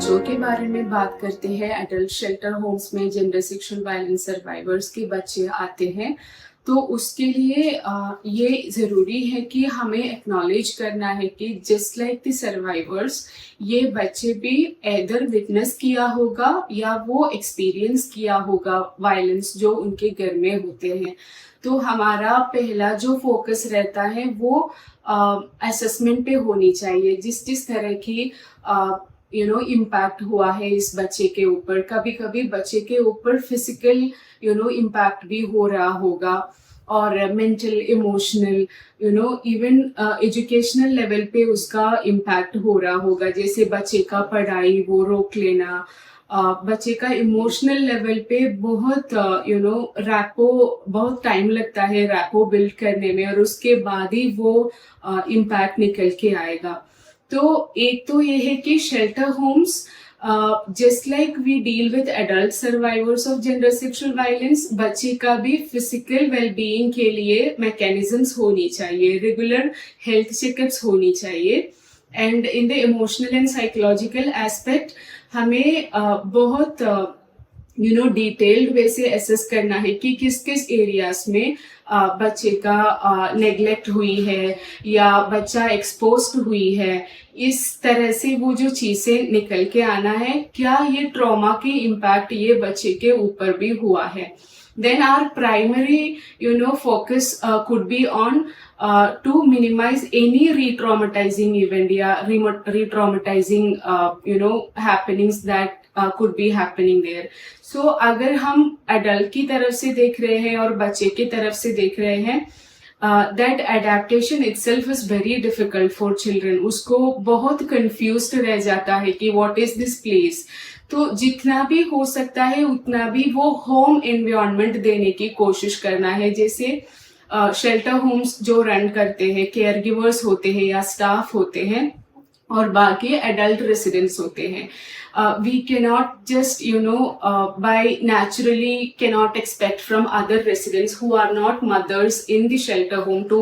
बच्चों के बारे में बात करते हैं। एडल्ट शेल्टर होम्स में जेंडर सेक्सुअल वायलेंस सर्वाइवर्स के बच्चे आते हैं, तो उसके लिए ये ज़रूरी है कि हमें एक्नॉलेज करना है कि जस्ट लाइक द सर्वाइवर्स, ये बच्चे भी एदर विटनेस किया होगा या वो एक्सपीरियंस किया होगा वायलेंस जो उनके घर में होते हैं। तो हमारा पहला जो फोकस रहता है वो असेसमेंट पे होनी चाहिए। जिस जिस तरह की इम्पैक्ट हुआ है इस बच्चे के ऊपर, कभी कभी बच्चे के ऊपर फिजिकल इम्पैक्ट भी हो रहा होगा, और mental, emotional, even educational level पे उसका इम्पैक्ट हो रहा होगा। जैसे बच्चे का पढ़ाई वो रोक लेना, बच्चे का इमोशनल लेवल पे बहुत रैपो, बहुत टाइम लगता है रैपो बिल्ड करने में, और उसके बाद ही वो इम्पैक्ट निकल के आएगा। तो एक तो ये है कि shelter homes, just like we deal with adult survivors of gender sexual violence, बच्चे का भी फिजिकल वेलबीइंग के लिए मैकेनिज्म्स होनी चाहिए, रेगुलर हेल्थ चेकअप्स होनी चाहिए। And in the emotional and psychological aspect हमें बहुत डिटेल्ड वे से एसेस करना है कि किस किस एरियाज में बच्चे का नेग्लेक्ट हुई है या बच्चा एक्सपोज्ड हुई है। इस तरह से वो जो चीजें निकल के आना है, क्या ये ट्रॉमा के इम्पैक्ट ये बच्चे के ऊपर भी हुआ है। Then our primary, focus could be on to minimize any re-traumatizing event या re-traumatizing, happenings that could be happening there. So अगर हम adult की तरफ से देख रहे हैं और बच्चे की तरफ से देख रहे हैं, that adaptation itself is very difficult for children. उसको बहुत confused रह जाता है कि what is this place. तो जितना भी हो सकता है उतना भी वो होम एनवायरनमेंट देने की कोशिश करना है। जैसे शेल्टर होम्स जो रन करते हैं, केयर गिवर्स होते हैं या स्टाफ होते हैं, और बाकी एडल्ट रेसिडेंट्स होते हैं। We cannot just by naturally cannot expect from other residents who are not mothers in the shelter home to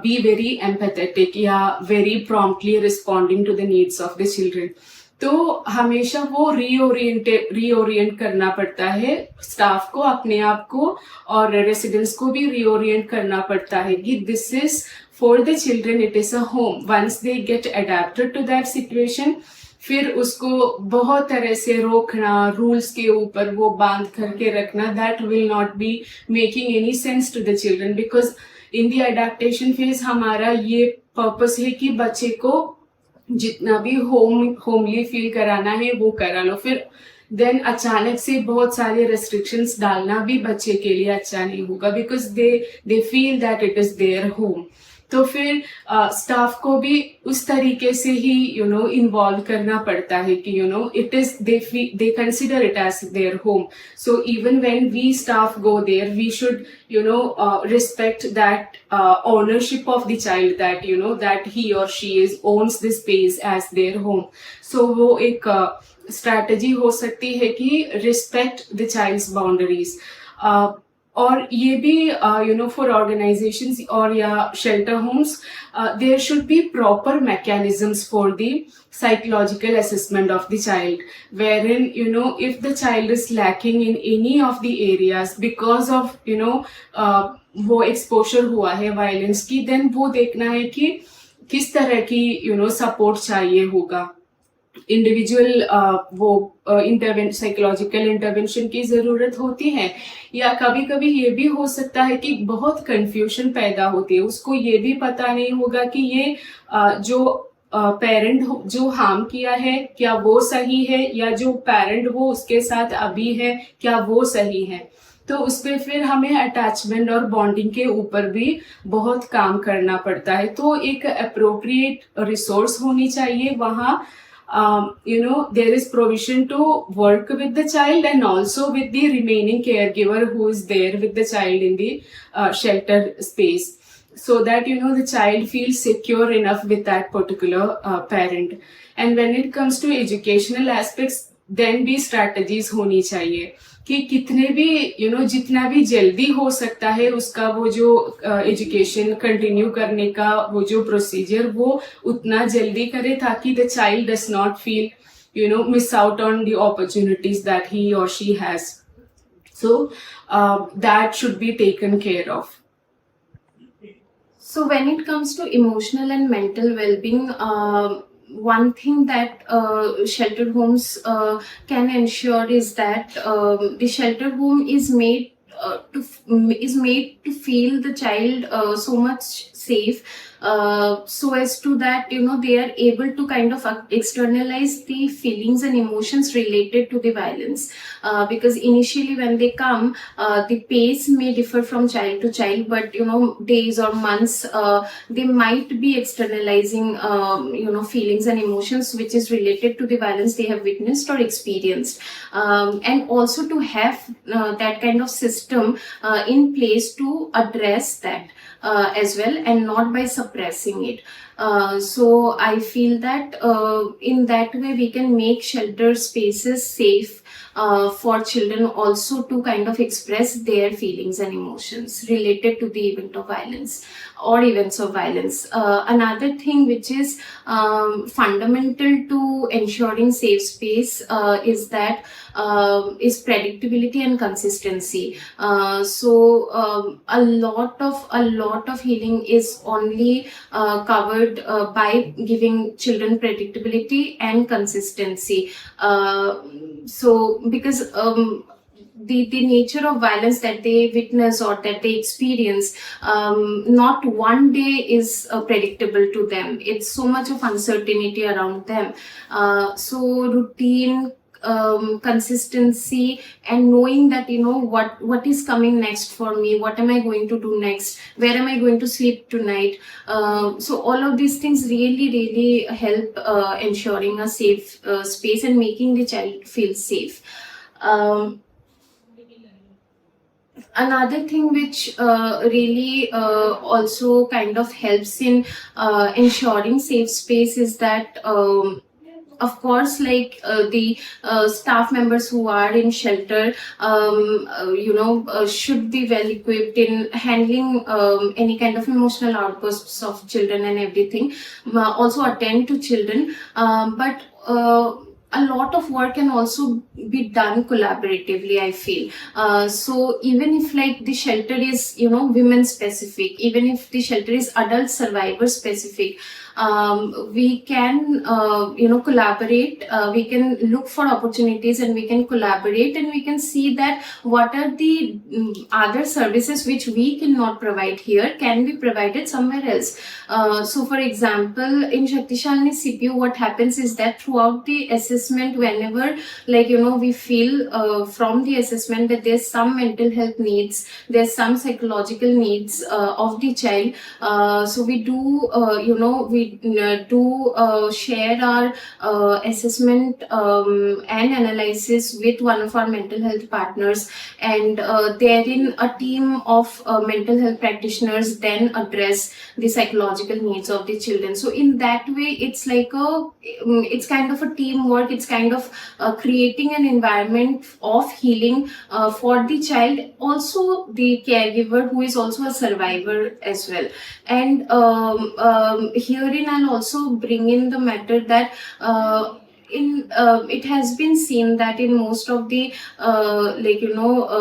be very empathetic या very promptly responding to the needs of the children. तो हमेशा वो reorient करना पड़ता है staff को, अपने आप को, और रेसिडेंट्स को भी रीओरिएंट करना पड़ता है कि this is for the children, it is a home. Once they get adapted to that situation, फिर उसको बहुत तरह से रोकना, रूल्स के ऊपर वो बांध करके रखना, that will not be making any sense to the children, because in the adaptation phase हमारा ये पर्पस है कि बच्चे को जितना भी होमली फील कराना है वो करा लो। फिर देन अचानक से बहुत सारे रेस्ट्रिक्शंस डालना भी बच्चे के लिए अच्छा नहीं होगा, because they feel that it is their home. तो फिर स्टाफ को भी उस तरीके से ही इन्वॉल्व करना पड़ता है कि it is they consider it as their home. So even when we staff go there, we should respect that ownership of the child, that that he or she owns this space as their home. So वो एक strategy हो सकती है कि respect the child's boundaries. और ये भी for organisations और या shelter homes, there should be proper mechanisms for the psychological assessment of the child, wherein if the child is lacking in any of the areas because of वो exposure हुआ है violence की, then वो देखना है कि किस तरह की support चाहिए होगा। इंडिविजुअल वो साइकोलॉजिकल इंटरवेंशन की जरूरत होती है, या कभी कभी ये भी हो सकता है कि बहुत कंफ्यूजन पैदा होती है, उसको ये भी पता नहीं होगा कि ये जो पेरेंट जो हार्म किया है क्या वो सही है, या जो पेरेंट वो उसके साथ अभी है क्या वो सही है। तो उस पर फिर हमें अटैचमेंट और बॉन्डिंग के ऊपर भी बहुत काम करना पड़ता है। तो एक अप्रोप्रिएट रिसोर्स होनी चाहिए वहाँ। There is provision to work with the child and also with the remaining caregiver who is there with the child in the shelter space, so that the child feels secure enough with that particular parent. And when it comes to educational aspects, then भी strategies होनी चाहिए कि कितने भी जितना भी जल्दी हो सकता है उसका वो जो एजुकेशन कंटिन्यू करने का वो जो प्रोसीजर वो उतना जल्दी करे, ताकि the child does not feel miss out on the opportunities that he or she has. So that should be taken care of. So when it comes to emotional and mental well-being, one thing that shelter homes can ensure is that the shelter home is made is made to feel the child so much safe, so as to that they are able to kind of externalize the feelings and emotions related to the violence, because initially when they come, the pace may differ from child to child, but days or months, they might be externalizing feelings and emotions which is related to the violence they have witnessed or experienced, and also to have that kind of system in place to address that as well, and not by suppressing it. So I feel that in that way we can make shelter spaces safe for children also to kind of express their feelings and emotions related to the event of violence or events of violence. Another thing which is fundamental to ensuring safe space is that is predictability and consistency. So a lot of healing is only covered by giving children predictability and consistency. So because the nature of violence that they witness or that they experience, not one day is predictable to them. It's so much of uncertainty around them. So routine, consistency, and knowing that what is coming next for me, what am I going to do next, where am I going to sleep tonight. So all of these things really help ensuring a safe space and making the child feel safe. Another thing which really also kind of helps in ensuring safe space is that of course, like the staff members who are in shelter, should be well equipped in handling any kind of emotional outbursts of children and everything. Also attend to children, but a lot of work can also be done collaboratively, I feel. So even if like the shelter is women specific, even if the shelter is adult survivor specific, we can collaborate, we can look for opportunities and we can collaborate, and we can see that what are the other services which we cannot provide here can be provided somewhere else. So for example, in Shakti Shalini CPU, what happens is that throughout the assessment, whenever we feel from the assessment that there's some mental health needs, there's some psychological needs of the child, so we do share our assessment and analysis with one of our mental health partners, and therein a team of mental health practitioners then address the psychological needs of the children. So in that way, it's like it's kind of a teamwork. It's kind of creating an environment of healing for the child, also the caregiver who is also a survivor as well. And herein I'll also bring in the matter that it has been seen that in most of the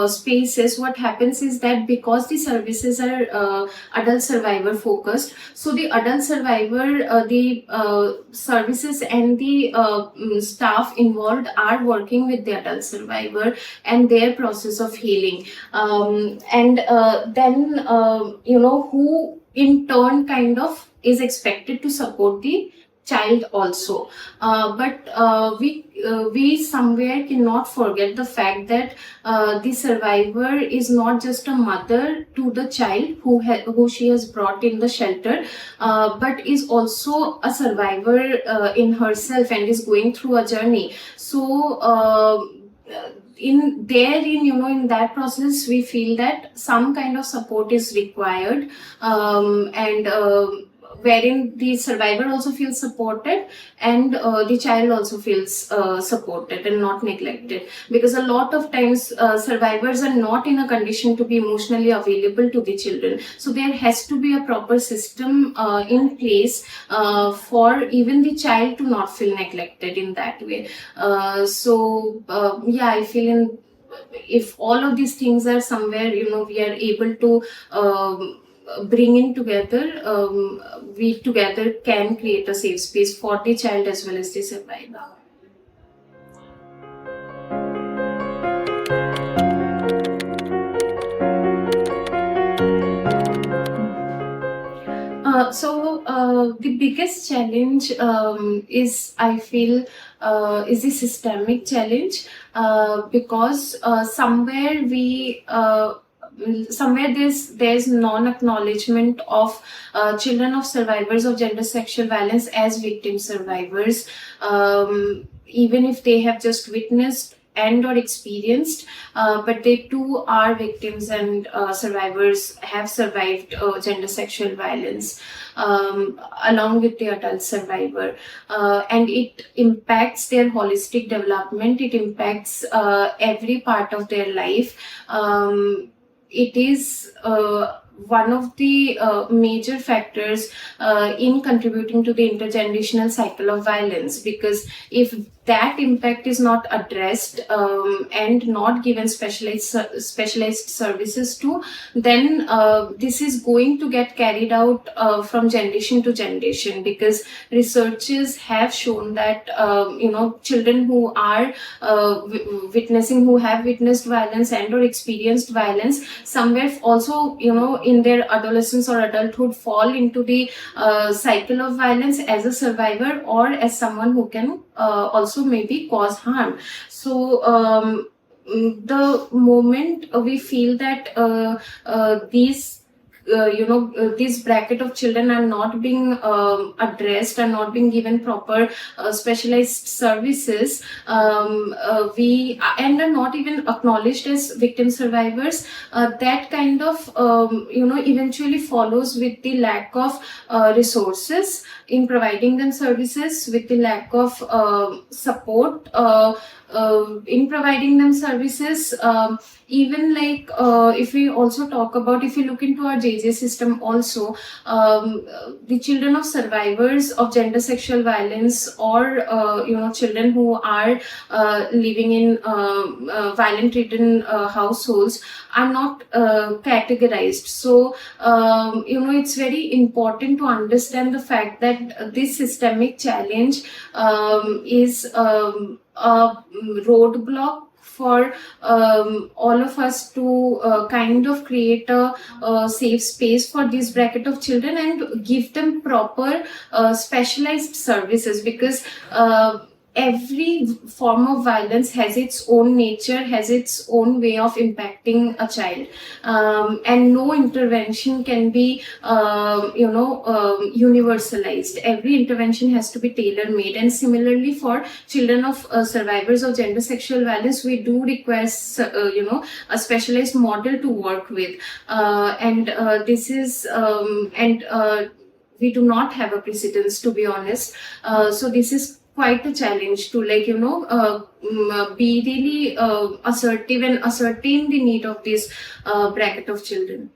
spaces, what happens is that because the services are adult survivor focused, so the adult survivor, the services and the staff involved are working with the adult survivor and their process of healing, and then who in turn kind of is expected to support the child also. But we somewhere cannot forget the fact that the survivor is not just a mother to the child who she has brought in the shelter, but is also a survivor in herself and is going through a journey. So in that process, we feel that some kind of support is required, and wherein the survivor also feels supported and the child also feels supported and not neglected, because a lot of times survivors are not in a condition to be emotionally available to the children. So there has to be a proper system in place for even the child to not feel neglected in that way. Yeah, I feel if all of these things are somewhere, we are able to bring in together, we together can create a safe space for the child as well as the survivor. The biggest challenge is, I feel, is the systemic challenge, because somewhere there's non-acknowledgement of children of survivors of gender sexual violence as victim survivors, even if they have just witnessed and or experienced, but they too are victims and survivors, have survived gender sexual violence along with the adult survivor, and it impacts their holistic development, it impacts every part of their life. It is one of the major factors in contributing to the intergenerational cycle of violence, because if that impact is not addressed and not given specialized services to, then this is going to get carried out from generation to generation, because researchers have shown that children who are who have witnessed violence and or experienced violence somewhere also in their adolescence or adulthood fall into the cycle of violence as a survivor or as someone who can also maybe cause harm. So the moment we feel that this bracket of children are not being addressed, are not being given proper specialized services, we and are not even acknowledged as victim survivors, that kind of eventually follows with the lack of resources in providing them services, with the lack of support in providing them services. Even like if we also talk about, if you look into our JJ system also, the children of survivors of gender sexual violence or children who are living in violent ridden households are not categorized. So it's very important to understand the fact that this systemic challenge is a roadblock for all of us to kind of create a safe space for this bracket of children and give them proper specialized services, because every form of violence has its own nature, has its own way of impacting a child, and no intervention can be universalized. Every intervention has to be tailor made, and similarly for children of survivors of gender sexual violence, we do request a specialized model to work with, and this is we do not have a precedence, to be honest. So this is quite a challenge to be really assertive and ascertain the need of this bracket of children.